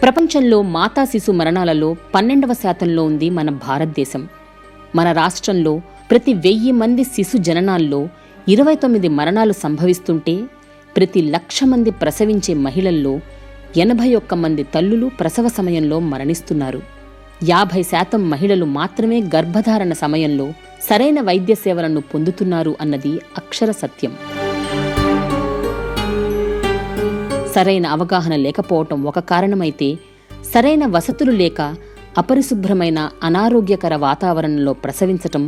ప్రపంచంలో మాతా శిశు మరణాలలో 12వ శాతంలో ఉంది మన భారతదేశం. మన రాష్ట్రంలో ప్రతి 1000 మంది శిశు జననాల్లో 29 మరణాలు సంభవిస్తుంటే, ప్రతి 1,00,000 మంది ప్రసవించే మహిళల్లో 81 మంది తల్లులు ప్రసవ సమయంలో మరణిస్తున్నారు. 50% మహిళలు మాత్రమే గర్భధారణ సమయంలో సరైన వైద్య సేవలను పొందుతున్నారు అన్నది అక్షర సత్యం. సరైన అవగాహన లేకపోవటం ఒక కారణమైతే, సరైన వసతులు లేక అపరిశుభ్రమైన అనారోగ్యకర వాతావరణంలో ప్రసవించటం,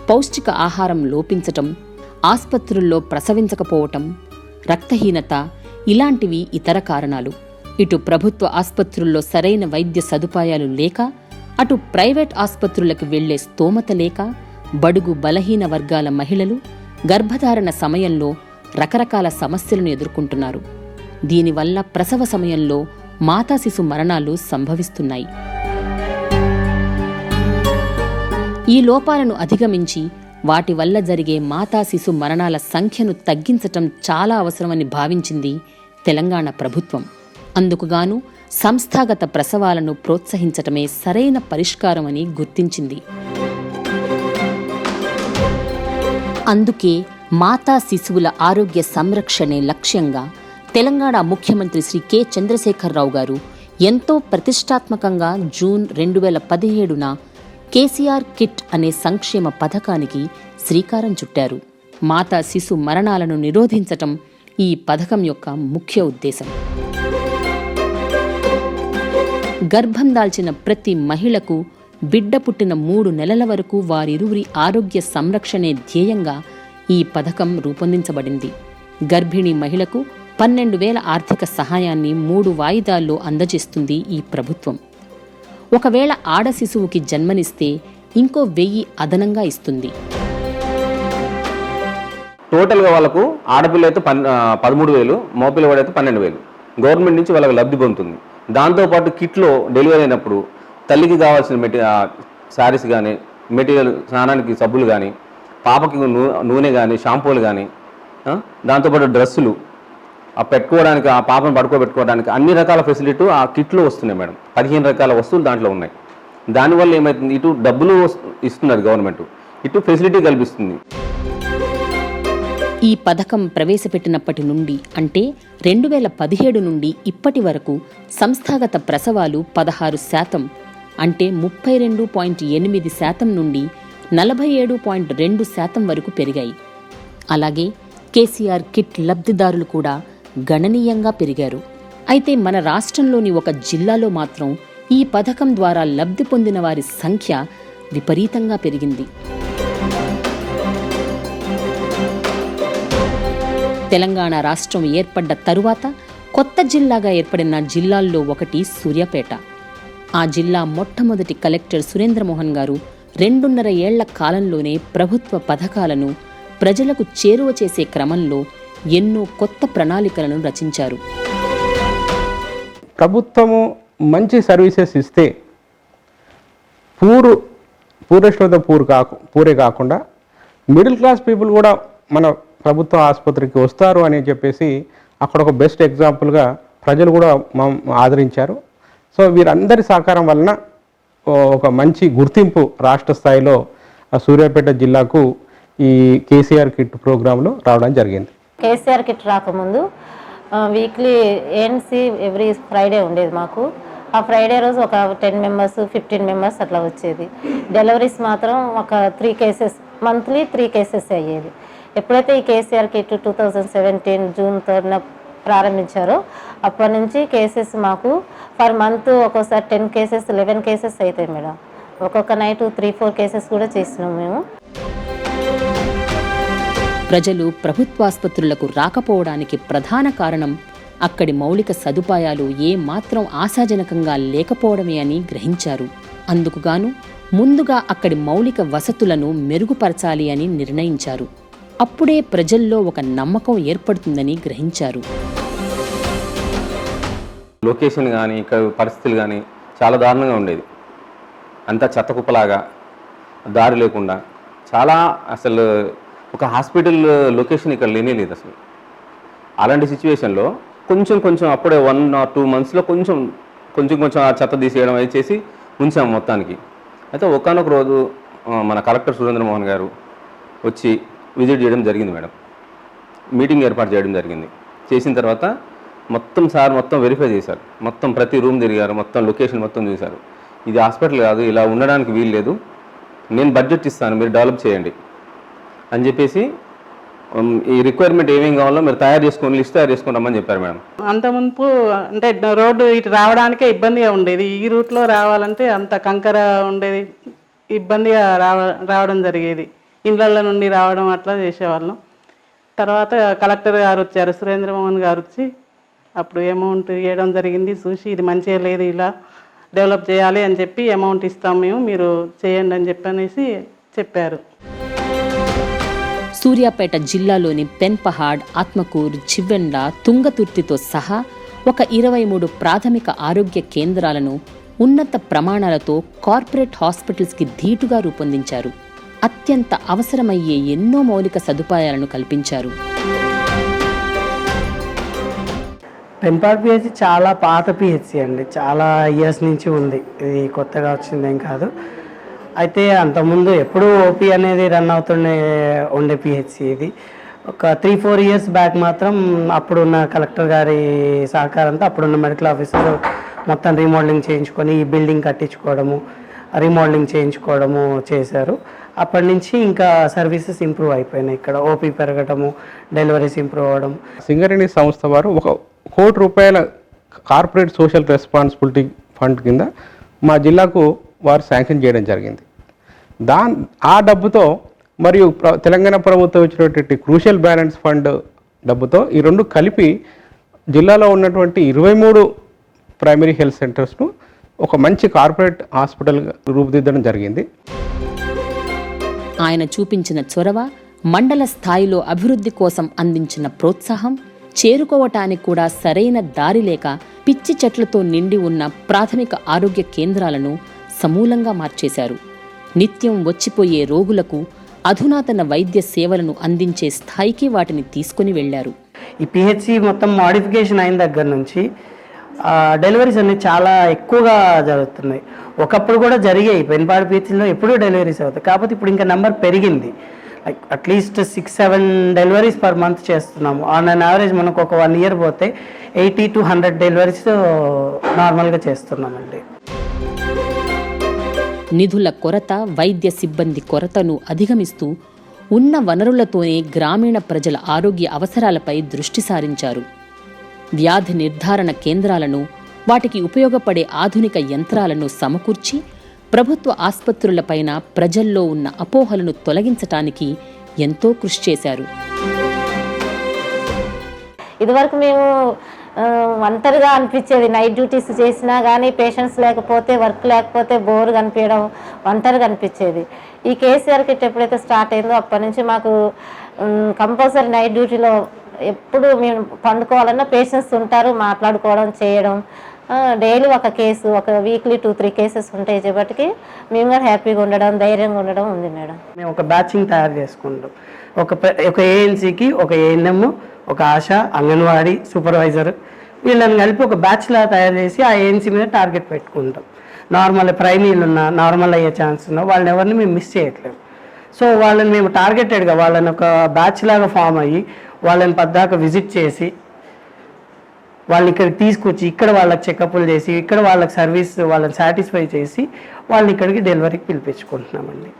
పౌష్టిక ఆహారం లోపించటం, ఆస్పత్రుల్లో ప్రసవించకపోవటం, రక్తహీనత ఇలాంటివి ఇతర కారణాలు. ఇటు ప్రభుత్వ ఆస్పత్రుల్లో సరైన వైద్య సదుపాయాలు లేక, అటు ప్రైవేట్ ఆస్పత్రులకు వెళ్లే స్తోమత లేక బడుగు బలహీన వర్గాల మహిళలు గర్భధారణ సమయంలో రకరకాల సమస్యలను ఎదుర్కొంటున్నారు. దీనివల్ల ప్రసవ సమయంలో మాతా శిశు మరణాలు సంభవిస్తున్నాయి. ఈ లోపాలను అధిగమించి వాటి వల్ల జరిగే మాతా శిశు మరణాల సంఖ్యను తగ్గించటం చాలా అవసరమని భావించింది తెలంగాణ ప్రభుత్వం. అందుకుగాను సంస్థాగత ప్రసవాలను ప్రోత్సహించటమే సరైన పరిష్కారమని గుర్తించింది. అందుకే మాతా శిశువుల ఆరోగ్య సంరక్షణే లక్ష్యంగా తెలంగాణ ముఖ్యమంత్రి శ్రీ కె చంద్రశేఖరరావు గారు ఎంతో ప్రతిష్టాత్మకంగా జూన్ 2017న కేసీఆర్ కిట్ అనే సంక్షేమ పథకానికి శ్రీకారం చుట్టారు. మాతా శిశు మరణాలను నిరోధించటం ఈ పథకం యొక్క ముఖ్య ఉద్దేశం. గర్భం దాల్చిన ప్రతి మహిళకు బిడ్డ పుట్టిన 3 నెలల వరకు వారిరువురి ఆరోగ్య సంరక్షణే ధ్యేయంగా ఈ పథకం రూపొందించబడింది. గర్భిణీ మహిళకు 12,000 ఆర్థిక సహాయాన్ని 3 వాయిదాల్లో అందజేస్తుంది ఈ ప్రభుత్వం. ఒకవేళ ఆడ శిశువుకి జన్మనిస్తే ఇంకో 1000 అదనంగా ఇస్తుంది. టోటల్గా వాళ్ళకు ఆడపిల్ల అయితే 13,000, మగపిల్లవాడైతే 12,000 గవర్నమెంట్ నుంచి వాళ్ళకి లబ్ధి పొందుతుంది. దాంతోపాటు కిట్లో డెలివరీ అయినప్పుడు తల్లికి కావాల్సిన శారీస్ కానీ, మెటీరియల్, స్నానానికి సబ్బులు కానీ, పాపకి నూనె కానీ, షాంపూలు కానీ, దాంతోపాటు డ్రెస్సులు పెట్టుకోవడానికి, ఆ పాపను పడుకోబెట్టుకోవడానికి అన్ని రకాల ఫెసిలిటీ ఆ కిట్లో వస్తున్నాయి మేడం. 15 రకాల వస్తువులు దాంట్లో ఉన్నాయి. దానివల్ల ఏమవుతుంది, ఇటు డబ్బులు ఇస్తున్నారు గవర్నమెంట్, ఇటు ఫెసిలిటీ కల్పిస్తుంది. ఈ పథకం ప్రవేశపెట్టినప్పటి నుండి అంటే 2017 నుండి ఇప్పటి వరకు సంస్థాగత ప్రసవాలు 16% అంటే 32.8% నుండి 47.2% వరకు పెరిగాయి. అలాగే కేసీఆర్ కిట్ లబ్ధిదారులు కూడా గణనీయంగా పెరిగారు. అయితే మన రాష్ట్రంలోని ఒక జిల్లాలో మాత్రం ఈ పథకం ద్వారా లబ్ధి పొందిన వారి సంఖ్య విపరీతంగా పెరిగింది. తెలంగాణ రాష్ట్రం ఏర్పడ్డ తరువాత కొత్త జిల్లాగా ఏర్పడిన జిల్లాల్లో ఒకటి సూర్యాపేట. ఆ జిల్లా మొట్టమొదటి కలెక్టర్ సురేంద్రమోహన్ గారు 2.5 ఏళ్ల కాలంలోనే ప్రభుత్వ పథకాలను ప్రజలకు చేరువ చేసే క్రమంలో ఎన్నో కొత్త ప్రణాళికలను రచించారు. ప్రభుత్వము మంచి సర్వీసెస్ ఇస్తే పూరే కాకుండా మిడిల్ క్లాస్ పీపుల్ కూడా మన ప్రభుత్వ ఆసుపత్రికి వస్తారు అని చెప్పేసి అక్కడ ఒక బెస్ట్ ఎగ్జాంపుల్గా ప్రజలు కూడా ఆదరించారు. సో వీరందరి సహకారం వలన ఒక మంచి గుర్తింపు రాష్ట్ర స్థాయిలో సూర్యాపేట జిల్లాకు ఈ కేసీఆర్ కిట్ ప్రోగ్రాంలో రావడం జరిగింది. కేసీఆర్ కిట్ రాకముందు వీక్లీ ఏఎన్సీ ఎవ్రీ ఫ్రైడే ఉండేది మాకు. ఆ ఫ్రైడే రోజు ఒక 10 మెంబర్స్ 15 మెంబర్స్ అట్లా వచ్చేది. డెలివరీస్ మాత్రం ఒక 3 కేసెస్ మంత్లీ 3 కేసెస్ అయ్యేది. ఎప్పుడైతే ఈ కేసీఆర్ కిట్ 2017 జూన్ 3న ప్రారంభించారో అప్పటి నుంచి కేసెస్ మాకు పర్ మంత్ ఒక్కోసారి 10 కేసెస్ 11 కేసెస్ అవుతాయి మేడం. ఒక్కొక్క నైట్ 3-4 కేసెస్ కూడా చేసినాం మేము. ప్రజలు ప్రభుత్వాసుపత్రులకు రాకపోవడానికి ప్రధాన కారణం అక్కడి మౌలిక సదుపాయాలు ఏ మాత్రం ఆశాజనకంగా లేకపోవడమే అని గ్రహించారు. అందుకుగాను ముందుగా అక్కడి మౌలిక వసతులను మెరుగుపరచాలి అని నిర్ణయించారు. అప్పుడే ప్రజల్లో ఒక నమ్మకం ఏర్పడుతుందని గ్రహించారు. లొకేషన్ కానీ, ఇక్కడ పరిస్థితులు కానీ చాలా దారుణంగా ఉండేది. అంతా చెత్తకుప్పలాగా, దారి లేకుండా, చాలా అసలు ఒక హాస్పిటల్ లొకేషన్ ఇక్కడ లేనే లేదు అసలు. అలాంటి సిచ్యువేషన్లో కొంచెం అప్పుడే 1 or 2 monthsలో కొంచెం ఆ చెత్త తీసేయడం అది చేసి ఉంచాము మొత్తానికి. అయితే ఒకానొక రోజు మన కలెక్టర్ సురేంద్రమోహన్ గారు వచ్చి విజిట్ చేయడం జరిగింది మేడం. మీటింగ్ ఏర్పాటు చేయడం జరిగింది. చేసిన తర్వాత మొత్తం వెరిఫై చేశారు. మొత్తం ప్రతి రూమ్ తిరిగారు, మొత్తం లొకేషన్ మొత్తం చూశారు. ఇది హాస్పిటల్ కాదు, ఇలా ఉండడానికి వీలు లేదు, నేను బడ్జెట్ ఇస్తాను, మీరు డెవలప్ చేయండి అని చెప్పేసి ఈ రిక్వైర్మెంట్ ఏమేమి కావాలో మీరు లిస్ట్ తయారు చేసుకొని రమ్మని చెప్పారు మేడం. అంత మునుపు అంటే రోడ్డు ఇటు రావడానికే ఇబ్బందిగా ఉండేది. ఈ రూట్లో రావాలంటే అంత కంకర ఉండేది, ఇబ్బందిగా రావడం జరిగేది. ఇళ్ళ నుండి రావడం అట్లా చేసేవాళ్ళం. తర్వాత కలెక్టర్ గారు వచ్చారు, సురేంద్రమోహన్ గారు వచ్చి అప్పుడు అమౌంట్ ఇవ్వడం జరిగింది. చూసి ఇది మంచిగా లేదు, ఇలా డెవలప్ చేయాలి అని చెప్పి అమౌంట్ ఇస్తాం మేము, మీరు చేయండి అని చెప్పనేసి చెప్పారు. సూర్యాపేట జిల్లాలోని పెన్పహాడ్, ఆత్మకూర్, చివ్వెండ, తుంగతుర్తితో సహా ఒక 23 ప్రాథమిక ఆరోగ్య కేంద్రాలను ఉన్నత ప్రమాణాలతో కార్పొరేట్ హాస్పిటల్స్కి ధీటుగా రూపొందించారు. అత్యంత అవసరమయ్యే ఎన్నో మౌలిక సదుపాయాలను కల్పించారు. పెన్పాడ్ పిహెచ్సి చాలా పాత పిహెచ్సి అండి, చాలా ఇయర్స్ నుంచి ఉంది, ఇది కొత్తగా వచ్చిందేం కాదు. అయితే అంతకుముందు ఎప్పుడూ ఓపీ అనేది రన్ ఉండే పిహెచ్సి ఇది. ఒక 3-4 ఇయర్స్ బ్యాక్ మాత్రం అప్పుడున్న కలెక్టర్ గారి సహకారంతో అప్పుడున్న మెడికల్ ఆఫీసర్ మొత్తం రీమోడలింగ్ చేయించుకొని ఈ బిల్డింగ్ కట్టించుకోవడము, రీమోడలింగ్ చేయించుకోవడము చేశారు. అప్పటి నుంచి ఇంకా సర్వీసెస్ ఇంప్రూవ్ అయిపోయినాయి. ఇక్కడ ఓపీ పెరగడము, డెలివరీస్ ఇంప్రూవ్ అవ్వడం. సింగరేణి సంస్థ వారు ₹1 కోటి కార్పొరేట్ సోషల్ రెస్పాన్సిబిలిటీ ఫండ్ కింద మా జిల్లాకు వారు శాంక్షన్ చేయడం జరిగింది. ఆ డబ్బుతో మరియు తెలంగాణ ప్రభుత్వం ఇచ్చినటువంటి క్రూషియల్ బ్యాలెన్స్ ఫండ్ డబ్బుతో ఈ రెండు కలిపి జిల్లాలో ఉన్నటువంటి 23 ప్రైమరీ హెల్త్ సెంటర్స్ను ఒక మంచి కార్పొరేట్ హాస్పిటల్గా రూపుదిద్దడం జరిగింది. ఆయన చూపించిన చొరవ, మండల స్థాయిలో అభివృద్ధి కోసం అందించిన ప్రోత్సాహం, చేరుకోవటానికి కూడా సరైన దారి లేక పిచ్చి చెట్లతో నిండి ఉన్న ప్రాథమిక ఆరోగ్య కేంద్రాలను సమూలంగా మార్చేశారు. నిత్యం వచ్చిపోయే రోగులకు అధునాతన వైద్య సేవలను అందించే స్థాయికి వాటిని తీసుకుని వెళ్లారు. ఈ పిహెచ్సి మొత్తం మాడిఫికేషన్ అయిన దగ్గర నుంచి డెలివరీస్ అనేవి చాలా ఎక్కువగా జరుగుతున్నాయి. ఒకప్పుడు కూడా జరిగాయి, పెన్పాడ్ పిహెచ్సిలో ఎప్పుడూ డెలివరీస్ అవుతాయి. కాకపోతే ఇప్పుడు ఇంకా నెంబర్ పెరిగింది. Like at least 6-7 deliveries per month చేస్తున్నాము. ఆన్ అన్ యావరేజ్ మనకు ఒక 1 ఇయర్ పోతే 80 to 100 డెలివరీస్ నార్మల్గా చేస్తున్నామండి. నిధుల కొరత, వైద్య సిబ్బంది కొరతను అధిగమిస్తూ ఉన్న వనరులతోనే గ్రామీణ ప్రజల ఆరోగ్య అవసరాలపై దృష్టి సారించారు. వ్యాధి నిర్ధారణ కేంద్రాలను, వాటికి ఉపయోగపడే ఆధునిక యంత్రాలను సమకూర్చి ప్రభుత్వ ఆస్పత్రులపైన ప్రజల్లో ఉన్న అపోహలను తొలగించటానికి ఎంతో కృషి చేశారు. ఇదివరకు మేము ఒంటరిగా అనిపించేది, నైట్ డ్యూటీస్ చేసినా కానీ పేషెంట్స్ లేకపోతే, వర్క్ లేకపోతే బోర్ కనిపించడం, ఒంటరిగా అనిపించేది. ఈ కేసీఆర్ కిట్ ఎప్పుడైతే స్టార్ట్ అయిందో అప్పటి నుంచి మాకు కంపల్సరీ నైట్ డ్యూటీలో ఎప్పుడు మేము పండుకోవాలన్నా పేషెంట్స్ ఉంటారు, మాట్లాడుకోవడం చేయడం. డైలీ ఒక కేసు, ఒక వీక్లీ 2-3 కేసెస్ ఉంటాయి కాబట్టి మేము కూడా హ్యాపీగా ఉండడం, ధైర్యంగా ఉండడం ఉంది మేడం. మేము ఒక బ్యాచింగ్ తయారు చేసుకుంటాం. ఒక ఏఎన్సీకి ఒక ఏఎన్ఎం, ఒక ఆశా, అంగన్వాడీ సూపర్వైజర్, వీళ్ళని కలిపి ఒక బ్యాచ్లా తయారు చేసి ఆ ఏఎన్సీ మీద టార్గెట్ పెట్టుకుంటాం. నార్మల్ ప్రైమరీలు ఉన్నా, నార్మల్ అయ్యే ఛాన్స్ ఉన్నా వాళ్ళని ఎవరిని మేము మిస్ చేయట్లేదు. సో వాళ్ళని మేము టార్గెటెడ్గా వాళ్ళని ఒక బ్యాచ్ లాగా ఫామ్ అయ్యి వాళ్ళని పద్దాక విజిట్ చేసి వాళ్ళని ఇక్కడికి తీసుకొచ్చి ఇక్కడ వాళ్ళకి చెకప్లు చేసి ఇక్కడ వాళ్ళకి సర్వీస్ వాళ్ళని సాటిస్ఫై చేసి వాళ్ళని ఇక్కడికి డెలివరీకి పిలిపించుకుంటున్నామండి.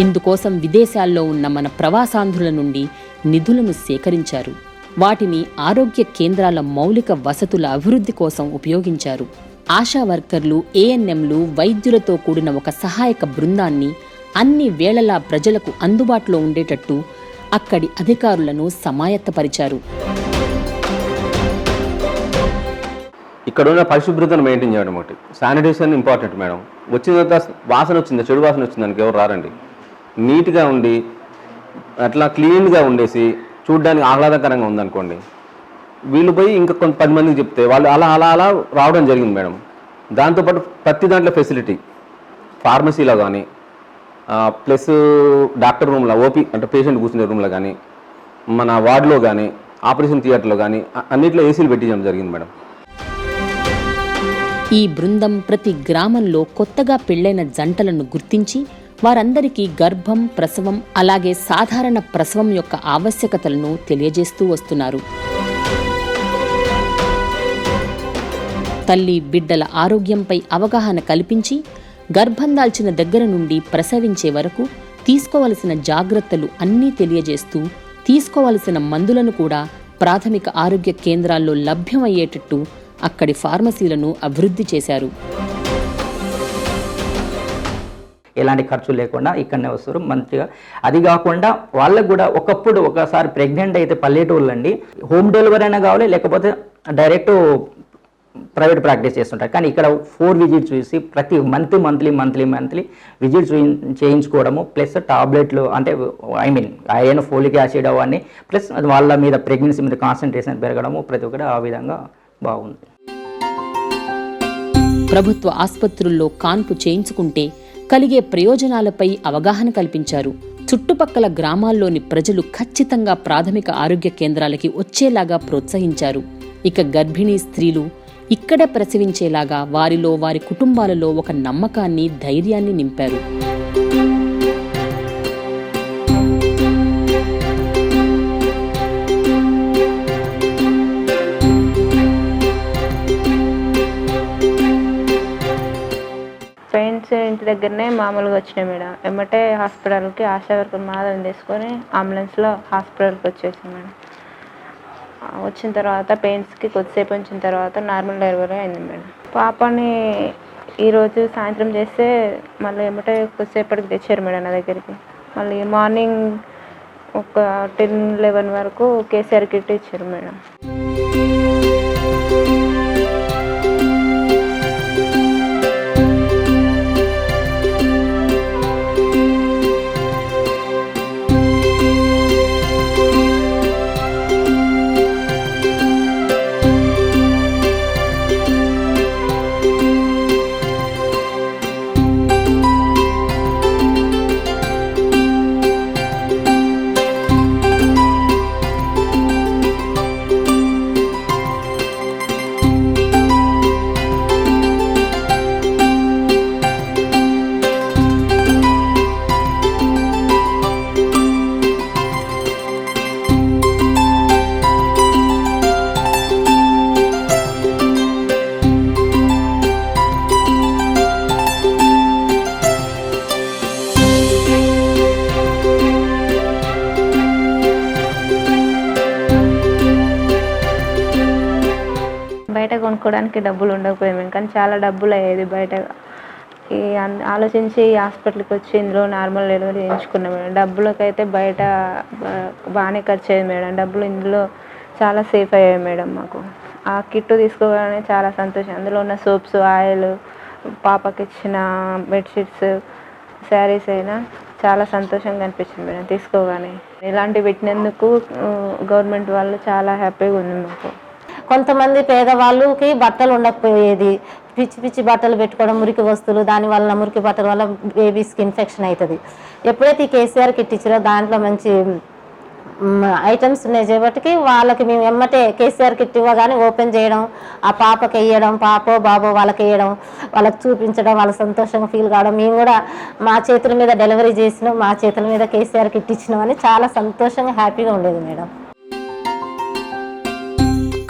ఇందుకోసం విదేశాల్లో ఉన్న మన ప్రవాసాంధ్రుల నుండి నిధులను సేకరించారు. వాటిని ఆరోగ్య కేంద్రాల మౌలిక వసతుల అభివృద్ధి కోసం ఉపయోగించారు. ఆశా వర్కర్లు, ఏఎన్ఎంలు, వైద్యులతో కూడిన ఒక సహాయక బృందాన్ని అన్ని వేళలా ప్రజలకు అందుబాటులో ఉండేటట్టు అక్కడి అధికారులను సమాయత్తపరిచారు. ఇక్కడ ఉన్న పరిశుభ్రతను మెయింటైన్ చేయడం ఒకటి, శానిటేషన్ ఇంపార్టెంట్ మేడం. వచ్చిన తర్వాత వాసన వచ్చిందా, చెడు వాసన వచ్చింది దానికి ఎవరు రారండి. నీట్గా ఉండి అట్లా క్లీన్గా ఉండేసి చూడ్డానికి ఆహ్లాదకరంగా ఉందనుకోండి, వీళ్ళు పోయి ఇంకా 10 మందికి చెప్తే వాళ్ళు అలా అలా అలా రావడం జరిగింది మేడం. దాంతోపాటు ప్రతి దాంట్లో ఫెసిలిటీ, ఫార్మసీలో కానీ ప్లస్ డాక్టర్ రూమ్లో, ఓపీ అంటే పేషెంట్ కూర్చునే రూమ్లో కానీ, మన వార్డులో కానీ, ఆపరేషన్ థియేటర్లో కానీ అన్నింటిలో ఏసీలు పెట్టించడం జరిగింది మేడం. ఈ బృందం ప్రతి గ్రామంలో కొత్తగా పెళ్లైన జంటలను గుర్తించి వారందరికీ గర్భం, ప్రసవం అలాగే సాధారణ ప్రసవం యొక్క ఆవశ్యకతలను తెలియజేస్తూ వస్తున్నారు. తల్లి బిడ్డల ఆరోగ్యంపై అవగాహన కల్పించి గర్భం దాల్చిన దగ్గర నుండి ప్రసవించే వరకు తీసుకోవలసిన జాగ్రత్తలు అన్నీ తెలియజేస్తూ తీసుకోవలసిన మందులను కూడా ప్రాథమిక ఆరోగ్య కేంద్రాల్లో లభ్యమయ్యేటట్టు అక్కడి ఫార్మసీలను అభివృద్ధి చేశారు. ఎలాంటి ఖర్చు లేకుండా ఇక్కడనే వస్తారు మంచిగా. అది కాకుండా వాళ్ళకు కూడా ఒకసారి ప్రెగ్నెంట్ అయితే పల్లెటూళ్ళు అండి, హోమ్ డెలివరీ అయినా కావాలి, లేకపోతే డైరెక్ట్ ప్రైవేట్ ప్రాక్టీస్ చేస్తుంటారు. కానీ ఇక్కడ 4 విజిట్స్ చూసి ప్రతి మంత్లీ విజిట్స్ చేయించుకోవడము, ప్లస్ టాబ్లెట్లు అంటే ఐరన్, ఫోలిక్ యాసిడ్ అవన్నీ, ప్లస్ వాళ్ళ మీద ప్రెగ్నెన్సీ మీద కాన్సన్ట్రేషన్ పెరగడము, ప్రతి ఒక్కటి ఆ విధంగా బాగుంది. ప్రభుత్వ ఆసుపత్రుల్లో కాన్పు చేయించుకుంటే కలిగే ప్రయోజనాలపై అవగాహన కల్పించారు. చుట్టుపక్కల గ్రామాల్లోని ప్రజలు ఖచ్చితంగా ప్రాథమిక ఆరోగ్య కేంద్రాలకి వచ్చేలాగా ప్రోత్సహించారు. ఇక గర్భిణీ స్త్రీలు ఇక్కడే ప్రసవించేలాగా వారిలో వారి కుటుంబాలలో ఒక నమ్మకాన్ని, ధైర్యాన్ని నింపారు. పెయిన్స్ ఇంటి దగ్గరనే మామూలుగా వచ్చినాయి మేడం. ఎమ్మటే హాస్పిటల్కి ఆశా వర్కర్ మాదం తీసుకొని అంబులెన్స్లో హాస్పిటల్కి వచ్చేసాం మేడం. వచ్చిన తర్వాత పెయిన్స్కి కొద్దిసేపు ఉంచిన తర్వాత నార్మల్ డెలివరీ అయింది మేడం. పాపని ఈరోజు సాయంత్రం చేస్తే మళ్ళీ ఎమ్మటే కొద్దిసేపటికి తెచ్చారు మేడం నా దగ్గరికి. మళ్ళీ మార్నింగ్ ఒక 10-11 వరకు కేసీఆర్ కిట్ ఇచ్చారు మేడం. బయట కొనుక్కోవడానికి డబ్బులు ఉండకపోయాము, కానీ చాలా డబ్బులు అయ్యేది బయట. ఆలోచించి ఈ హాస్పిటల్కి వచ్చి ఇందులో నార్మల్ డెలివరీ చేయించుకున్నాం మేడం. డబ్బులకైతే బయట బాగానే ఖర్చు అయ్యేది మేడం. డబ్బులు ఇందులో చాలా సేఫ్ అయ్యాయి మేడం మాకు. ఆ కిట్ తీసుకోగానే చాలా సంతోషం. అందులో ఉన్న సోప్స్, ఆయిల్, పాపకి ఇచ్చిన బెడ్షీట్స్, శారీస్ అయినా చాలా సంతోషంగా అనిపించింది మేడం తీసుకోగానే. ఇలాంటివి పెట్టినందుకు గవర్నమెంట్ వాళ్ళు చాలా హ్యాపీగా ఉంది మాకు. కొంతమంది పేదవాళ్ళకి బట్టలు ఉండకపోయేది, పిచ్చి బట్టలు పెట్టుకోవడం, మురికి వస్తువులు, దానివల్ల మురికి బట్టల వల్ల బేబీస్కి ఇన్ఫెక్షన్ అవుతుంది. ఎప్పుడైతే ఈ కేసీఆర్ కిట్ ఇచ్చారో దాంట్లో మంచి ఐటమ్స్ ఉన్నాయి కాబట్టి వాళ్ళకి మేము ఎమ్మటే కేసీఆర్ కిట్ ఇవ్వగానే ఓపెన్ చేయడం, ఆ పాపకి వేయడం, పాపో బాబో వాళ్ళకి వేయడం, వాళ్ళకి చూపించడం, వాళ్ళ సంతోషంగా ఫీల్ కావడం. మేము కూడా మా చేతుల మీద డెలివరీ చేసినాం, మా చేతుల మీద కేసీఆర్ కిట్ ఇచ్చినాం అని చాలా సంతోషంగా హ్యాపీగా ఉండేది మేడం.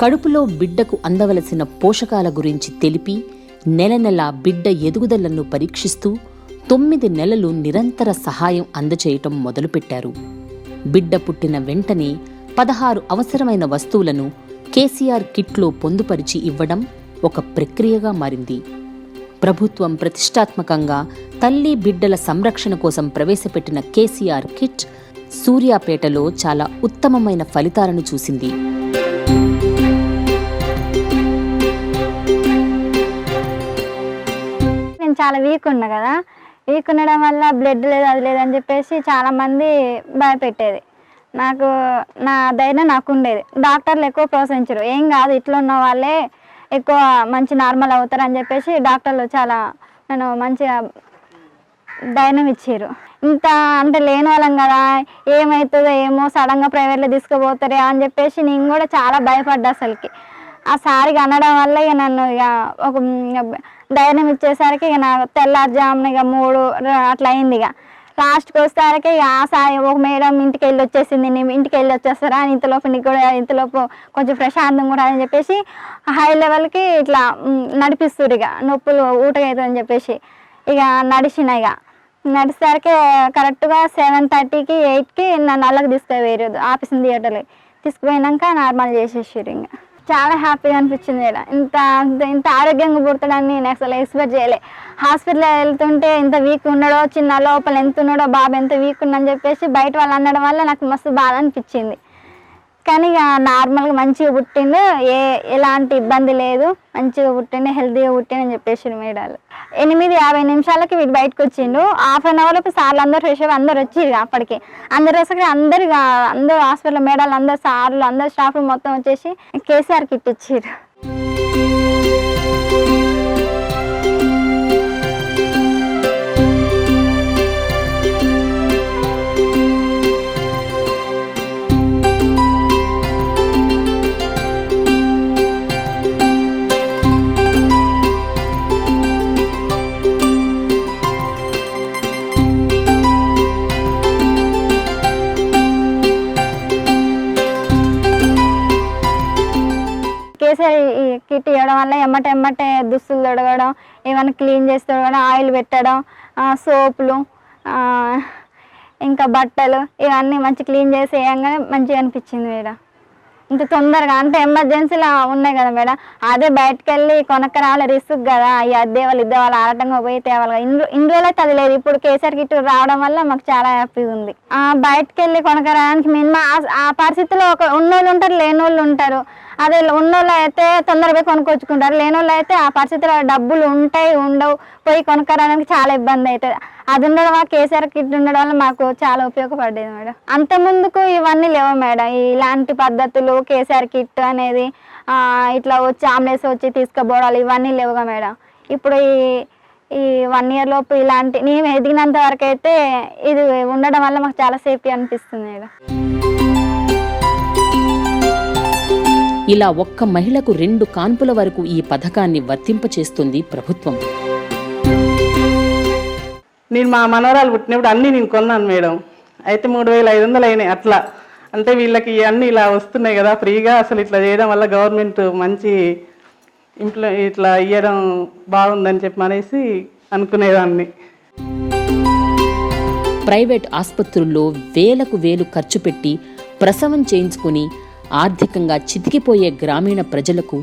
కడుపులో బిడ్డకు అందవలసిన పోషకాల గురించి తెలిపి నెల నెల బిడ్డ ఎదుగుదలను పరీక్షిస్తూ 9 నెలలు నిరంతర సహాయం అందచేయటం మొదలుపెట్టారు. బిడ్డ పుట్టిన వెంటనే 16 అవసరమైన వస్తువులను కేసీఆర్ కిట్లో పొందుపరిచి ఇవ్వడం ఒక ప్రక్రియగా మారింది. ప్రభుత్వం ప్రతిష్టాత్మకంగా తల్లి బిడ్డల సంరక్షణ కోసం ప్రవేశపెట్టిన కేసీఆర్ కిట్ సూర్యాపేటలో చాలా ఉత్తమమైన ఫలితాలను చూసింది. నేను చాలా వీక్ ఉన్నా కదా, వీక్ ఉండడం వల్ల బ్లడ్ లేదు అది లేదని చెప్పేసి చాలామంది భయపెట్టేది. నాకు నా ధైర్యం నాకు ఉండేది. డాక్టర్లు ఎక్కువ ప్రోత్సహించరు, ఏం కాదు ఇట్లా ఉన్న వాళ్ళే ఎక్కువ మంచి నార్మల్ అవుతారు అని చెప్పేసి డాక్టర్లు చాలా నేను మంచిగా ధైర్యం ఇచ్చారు. ఇంత అంటే లేని వాళ్ళం కదా, ఏమవుతుందో ఏమో, సడన్గా ప్రైవేట్లో తీసుకుపోతారే అని చెప్పేసి నేను కూడా చాలా భయపడ్డా. అసలుకి ఆ సారికి అనడం వల్ల ఇక నన్ను ఇక ఒక ధైర్యం ఇచ్చేసరికి ఇక నాకు తెల్లారుజామున ఇక 3 అట్లా అయింది. ఇక లాస్ట్కి వచ్చేసరికి ఇక ఆ సారి ఒక మేడం ఇంటికి వెళ్ళి వచ్చేసింది, నేను ఇంటికి వెళ్ళి వచ్చేస్తారా అని ఇంతలోపు నీకు కూడా ఇంతలోపు కొంచెం ప్రశాంతంగా కూడా అని చెప్పేసి హై లెవెల్కి ఇట్లా నడిపిస్తారు. ఇక నొప్పులు ఊటకవుతుందని చెప్పేసి ఇక నడిచేసరికి కరెక్ట్గా 7:30కి 8కి నన్ను అల్లకి తీసుకుపోయారు ఆఫీస్ థియేటర్కి. తీసుకుపోయినాక నార్మల్ చేసేసారు. ఇంకా చాలా హ్యాపీగా అనిపించింది. ఇంత ఆరోగ్యంగా పుడతాడని నేను అసలు ఎక్స్పెక్ట్ చేయలే. హాస్పిటల్ వెళ్తుంటే ఇంత వీక్ ఉన్నాడో, చిన్న లోపల ఎంత ఉన్నాడో, బాబు ఎంత వీక్ ఉండని చెప్పేసి బయట వాళ్ళు అనడం వల్ల నాకు మస్తు బాధ అనిపించింది. కానీ ఇక నార్మల్గా మంచిగా పుట్టిండు, ఎలాంటి ఇబ్బంది లేదు, మంచిగా పుట్టిండు, హెల్తీగా పుట్టిండు అని చెప్పేసి మేడాలు. 8:50 వీడు బయటకు వచ్చిండు. హాఫ్ అన్ అవర్లో సార్లు అందరూ ఫ్రెష్ అయ్యి అందరు వచ్చారు. అప్పటికి అందరు వచ్చాక అందరూ హాస్పిటల్ మేడాలు అందరు సార్లు అందరు స్టాఫ్లు మొత్తం వచ్చేసి కేసీఆర్ కిట్ ఇచ్చారు. కేసీఆర్ కిట్ ఇవ్వడం వల్ల ఎమ్మటే దుస్తులు తొడగడం, ఏమైనా క్లీన్ చేసి తొడగడం, ఆయిల్ పెట్టడం, సోపులు, ఇంకా బట్టలు ఇవన్నీ మంచి క్లీన్ చేసి వేయంగానే మంచిగా అనిపించింది మేడం. ఇంత తొందరగా అంటే ఎమర్జెన్సీలో ఉన్నాయి కదా మేడం, అదే బయటకు వెళ్ళి కొనక్క రావాలి రిస్క్ కదా, ఈ అద్దె వాళ్ళు ఇద్దే వాళ్ళు ఆడటంగా పోయి తేవాలి. ఇన్ని రోజులు అయితే అది లేదు. ఇప్పుడు కేసీఆర్ కిట్ రావడం వల్ల మాకు చాలా హ్యాపీగా ఉంది. బయటకు వెళ్ళి కొనక్క రావడానికి మినిమం ఆ పరిస్థితిలో ఉన్నోళ్ళు ఉంటారు, లేనోళ్ళు ఉంటారు. అదే ఉన్నోళ్ళు అయితే తొందరగా కొనుక్కొచ్చుకుంటారు, లేనోళ్ళు అయితే ఆ పరిస్థితిలో డబ్బులు ఉంటాయి ఉండవు, పోయి కొనుక్కరానికి చాలా ఇబ్బంది అవుతుంది. అది ఉండడం వల్ల కేసీఆర్ కిట్ ఉండడం వల్ల మాకు చాలా ఉపయోగపడ్డది మేడం. అంత ముందుకు ఇవన్నీ లేవు మేడం, ఇలాంటి పద్ధతులు కేసీఆర్ కిట్ అనేది ఇట్లా వచ్చి ఆంబులెన్స్ వచ్చి తీసుకుపోవడాలు ఇవన్నీ లేవుగా మేడం. ఇప్పుడు ఈ 1 year లోపు ఇలాంటి నేను ఎదిగినంత వరకు అయితే ఇది ఉండడం వల్ల మాకు చాలా సేఫ్టీ అనిపిస్తుంది మేడం. ఇలా ఒక్క మహిళకు 2 కాన్పుల వరకు ఈ పథకాన్ని వర్తింపచేస్తుంది ప్రభుత్వం. నేను మా మనవరాలు పుట్టినప్పుడు అన్నీ నేను కొన్నాను మేడం. అయితే 3,500 అయినాయి. అట్లా అంటే వీళ్ళకి అన్నీ ఇలా వస్తున్నాయి కదా ఫ్రీగా, అసలు ఇట్లా చేయడం వల్ల గవర్నమెంట్ మంచి ఇట్లా ఇవ్వడం బాగుందని చెప్పనేసి అనుకునేదాన్ని. ప్రైవేట్ ఆసుపత్రుల్లో వేలకు వేలు ఖర్చు పెట్టి ప్రసవం చేయించుకుని ఆర్థికంగా చితికిపోయే గ్రామీణ ప్రజలకు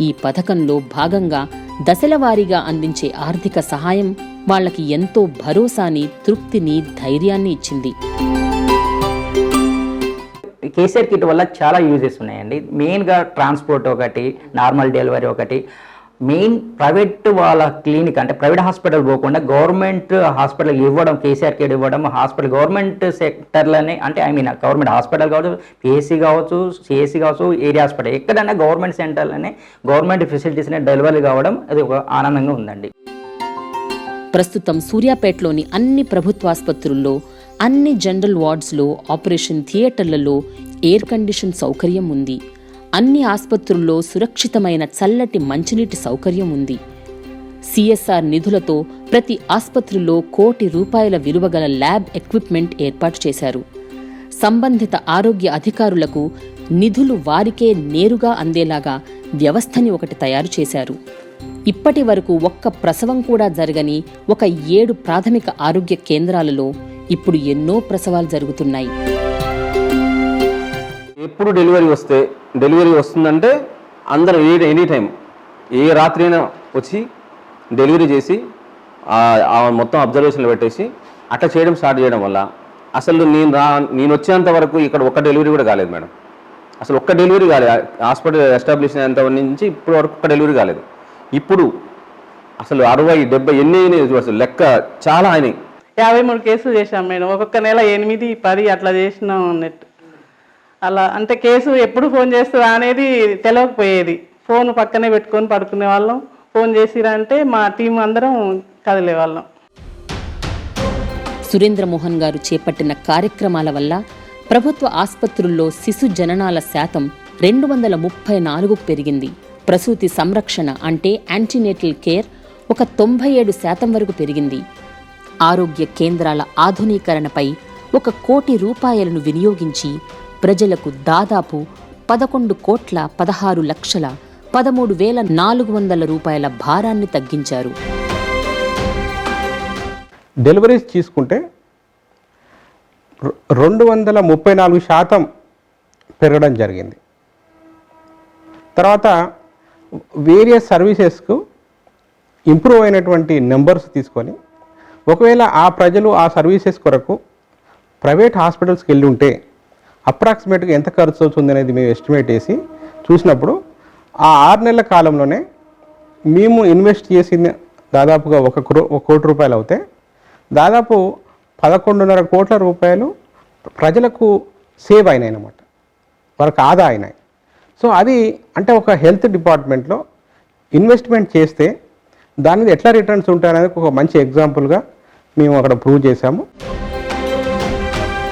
ఈ పథకంలో భాగంగా దశలవారీగా అందించే ఆర్థిక సహాయం వాళ్ళకి ఎంతో భరోసాని, తృప్తిని, ధైర్యాన్ని ఇచ్చింది. కేసీఆర్ కిట్ వల్ల చాలా యూజెస్ ఉన్నాయండి. మెయిన్గా ట్రాన్స్పోర్ట్ ఒకటి, నార్మల్ డెలివరీ ఒకటి, మెయిన్ ప్రైవేట్ వాళ్ళ క్లినిక్ అంటే ప్రైవేట్ హాస్పిటల్ పోకుండా గవర్నమెంట్ హాస్పిటల్ ఇవ్వడం, కేసీఆర్ కిట్ ఇవ్వడం, హాస్పిటల్ గవర్నమెంట్ సెక్టర్లోనే అంటే గవర్నమెంట్ హాస్పిటల్ కావచ్చు, పిఎస్సి కావచ్చు, సిఎస్సి కావచ్చు, ఏరియా హాస్పిటల్ ఎక్కడైనా గవర్నమెంట్ సెంటర్లోనే గవర్నమెంట్ ఫెసిలిటీస్నే డెలివరీ కావడం అది ఒక ఆనందంగా ఉందండి. ప్రస్తుతం సూర్యాపేటలోని అన్ని ప్రభుత్వాసుపత్రుల్లో, అన్ని జనరల్ వార్డ్స్లో, ఆపరేషన్ థియేటర్లలో ఎయిర్ కండిషన్ సౌకర్యం ఉంది. అన్ని ఆసుపత్రుల్లో సురక్షితమైన చల్లటి మంచినీటి సౌకర్యం ఉంది. సిఎస్ఆర్ నిధులతో ప్రతి ఆసుపత్రిలో ₹1,00,00,000 విలువగల ల్యాబ్ ఎక్విప్మెంట్ ఏర్పాటు చేశారు. సంబంధిత ఆరోగ్య అధికారులకు నిధులు వారికే నేరుగా అందేలాగా వ్యవస్థని ఒకటి తయారు చేశారు. ఇప్పటి వరకు ఒక్క ప్రసవం కూడా జరగని ఒక 7 ప్రాథమిక ఆరోగ్య కేంద్రాలలో ఇప్పుడు ఎన్నో ప్రసవాలు జరుగుతున్నాయి. ఎప్పుడు డెలివరీ వస్తుందంటే అందరూ ఎనీ టైం ఏ రాత్రి అయినా వచ్చి డెలివరీ చేసి మొత్తం అబ్జర్వేషన్లో పెట్టేసి అట్లా స్టార్ట్ చేయడం వల్ల అసలు నేను వచ్చేంత వరకు ఇక్కడ ఒక్క డెలివరీ కూడా కాలేదు మేడం. అసలు ఒక్క డెలివరీ కాలేదు. హాస్పిటల్ ఎస్టాబ్లిష్ అయినంత నుంచి ఇప్పటి వరకు ఒక్క డెలివరీ కాలేదు. ఇప్పుడు అసలు 60, 70 ఎన్ని అసలు లెక్క చాలా అయినాయి. 53 కేసులు చేశాం మేడం. ఒక్కొక్క నెల 8, 10 అట్లా చేసినాం అన్నట్టు. అలా అంటే కేసు ఎప్పుడు ఫోన్ చేస్తుందా అనేది తెలియకపోయేది. ఫోన్ పక్కనే పెట్టుకొని పడుకునే వాళ్ళం. ఫోన్ చేసిరా అంటే మా టీం అందరం కదిలే వాళ్ళం. సురేంద్రమోహన్ గారు చేపట్టిన కార్యక్రమాల వల్ల ప్రభుత్వ ఆసుపత్రుల్లో శిశు జననాల శాతం 234కు పెరిగింది. ప్రసూతి సంరక్షణ అంటే యాంటీనేటల్ కేర్ ఒక 97% వరకు పెరిగింది. ఆరోగ్య కేంద్రాల ఆధునీకరణపై 1 కోటి రూపాయలను వినియోగించి ప్రజలకు దాదాపు 11,16,13,400 రూపాయల భారాన్ని తగ్గించారు. డెలివరీస్ తీసుకుంటే 234% పెరగడం జరిగింది. తర్వాత వేరియస్ సర్వీసెస్కు ఇంప్రూవ్ అయినటువంటి నెంబర్స్ తీసుకొని ఒకవేళ ఆ ప్రజలు ఆ సర్వీసెస్ కొరకు ప్రైవేట్ హాస్పిటల్స్కి వెళ్ళి ఉంటే అప్రాక్సిమేట్గా ఎంత ఖర్చు అవుతుంది అనేది మేము ఎస్టిమేట్ చేసి చూసినప్పుడు ఆ 6 నెలల కాలంలోనే మేము ఇన్వెస్ట్ చేసిన దాదాపుగా 1 కోటి రూపాయలు అవుతే దాదాపు 11.5 కోట్ల రూపాయలు ప్రజలకు సేవ్ అయినాయి అన్నమాట, వాళ్ళకి ఆదా అయినాయి. సో అది అంటే ఒక హెల్త్ డిపార్ట్మెంట్లో ఇన్వెస్ట్మెంట్ చేస్తే దాని మీద ఎట్లా రిటర్న్స్ ఉంటాయనేది ఒక మంచి ఎగ్జాంపుల్గా మేము అక్కడ ప్రూవ్ చేశాము.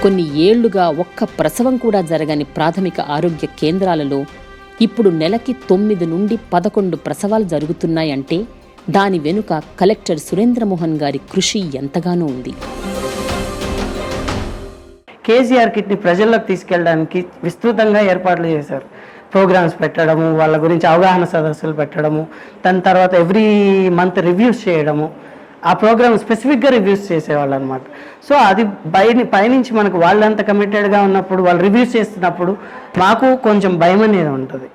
కొన్ని ఏళ్లుగా ఒక్క ప్రసవం కూడా జరగని ప్రాథమిక ఆరోగ్య కేంద్రాలలో ఇప్పుడు నెలకి 9 నుండి 11 ప్రసవాలు జరుగుతున్నాయంటే దాని వెనుక కలెక్టర్ సురేంద్రమోహన్ గారి కృషి ఎంతగానో ఉంది. కేసీఆర్ కిట్ని ప్రజల్లోకి తీసుకెళ్ళడానికి విస్తృతంగా ఏర్పాట్లు చేశారు. ప్రోగ్రామ్స్ పెట్టడము, వాళ్ళ గురించి అవగాహన సదస్సులు పెట్టడము, దాని తర్వాత ఎవ్రీ మంత్ రివ్యూస్ చేయడము, ఆ ప్రోగ్రామ్ స్పెసిఫిక్గా రివ్యూస్ చేసేవాళ్ళు అనమాట. సో అది పైనుంచి మనకు వాళ్ళంత కమిటెడ్గా ఉన్నప్పుడు వాళ్ళు రివ్యూస్ చేస్తున్నప్పుడు మాకు కొంచెం భయం అనేది ఉంటుంది,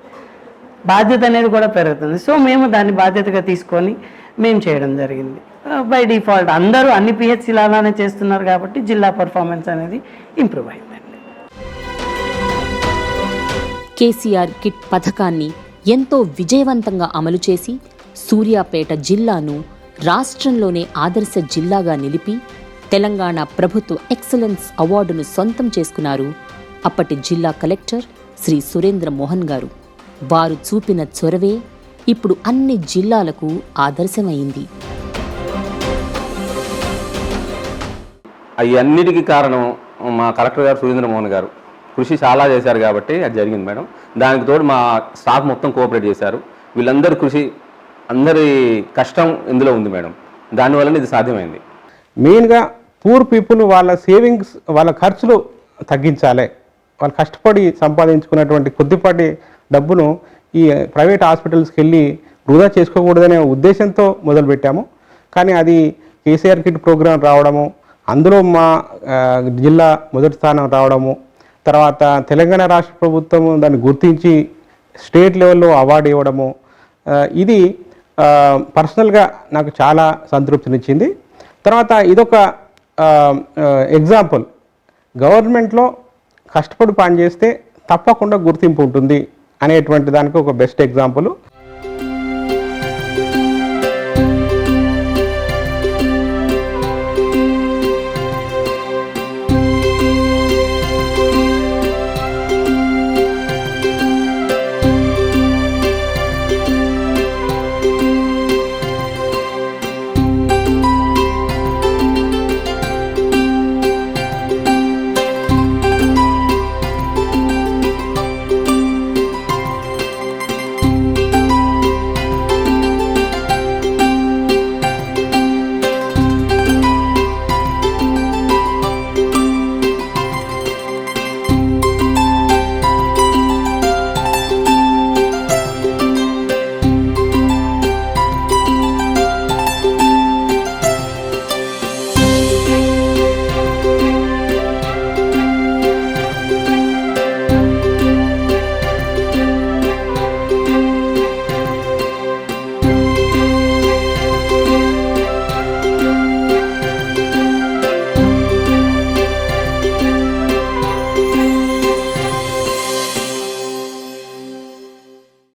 బాధ్యత అనేది కూడా పెరుగుతుంది. సో మేము దాన్ని బాధ్యతగా తీసుకొని మేము చేయడం జరిగింది. బై డిఫాల్ట్ అందరూ అన్ని పిహెచ్సీలు అలానే చేస్తున్నారు కాబట్టి జిల్లా పర్ఫార్మెన్స్ అనేది ఇంప్రూవ్ అయిందండి. కేసీఆర్ కిట్ పథకాన్ని ఎంతో విజయవంతంగా అమలు చేసి సూర్యాపేట జిల్లాను రాష్ట్రంలోనే ఆదర్శ జిల్లాగా నిలిపి తెలంగాణ ప్రభుత్వ ఎక్సలెన్స్ అవార్డును సొంతం చేసుకున్నారు అప్పటి జిల్లా కలెక్టర్ శ్రీ సురేంద్రమోహన్ గారు. వారు చూపిన చొరవే ఇప్పుడు అన్ని జిల్లాలకు ఆదర్శమైంది. అన్నిటికీ కారణం మా కలెక్టర్ గారు సురేంద్రమోహన్ గారు కృషి చాలా చేశారు కాబట్టి అది జరిగింది మేడం. దానికి తోడు మా స్టాఫ్ మొత్తం కోఆపరేట్ చేశారు. వీళ్ళందరి కృషి, అందరి కష్టం ఇందులో ఉంది మేడం. దానివల్ల ఇది సాధ్యమైంది. మెయిన్గా పూర్ పీపుల్ వాళ్ళ సేవింగ్స్, వాళ్ళ ఖర్చులు తగ్గించాలి. వాళ్ళు కష్టపడి సంపాదించుకున్నటువంటి కొద్దిపాటి డబ్బును ఈ ప్రైవేట్ హాస్పిటల్స్కి వెళ్ళి వృధా చేసుకోకూడదనే ఉద్దేశంతో మొదలుపెట్టాము. కానీ అది కేసీఆర్ కిట్ ప్రోగ్రాం రావడము, అందులో మా జిల్లా మొదటి స్థానం రావడము, తర్వాత తెలంగాణ రాష్ట్ర ప్రభుత్వం దాన్ని గుర్తించి స్టేట్ లెవెల్లో అవార్డు ఇవ్వడము, ఇది పర్సనల్గా నాకు చాలా సంతృప్తినిచ్చింది. తర్వాత ఇదొక ఎగ్జాంపుల్, గవర్నమెంట్లో కష్టపడి పనిచేస్తే తప్పకుండా గుర్తింపు ఉంటుంది అనేటువంటి దానికి ఒక బెస్ట్ ఎగ్జాంపుల్.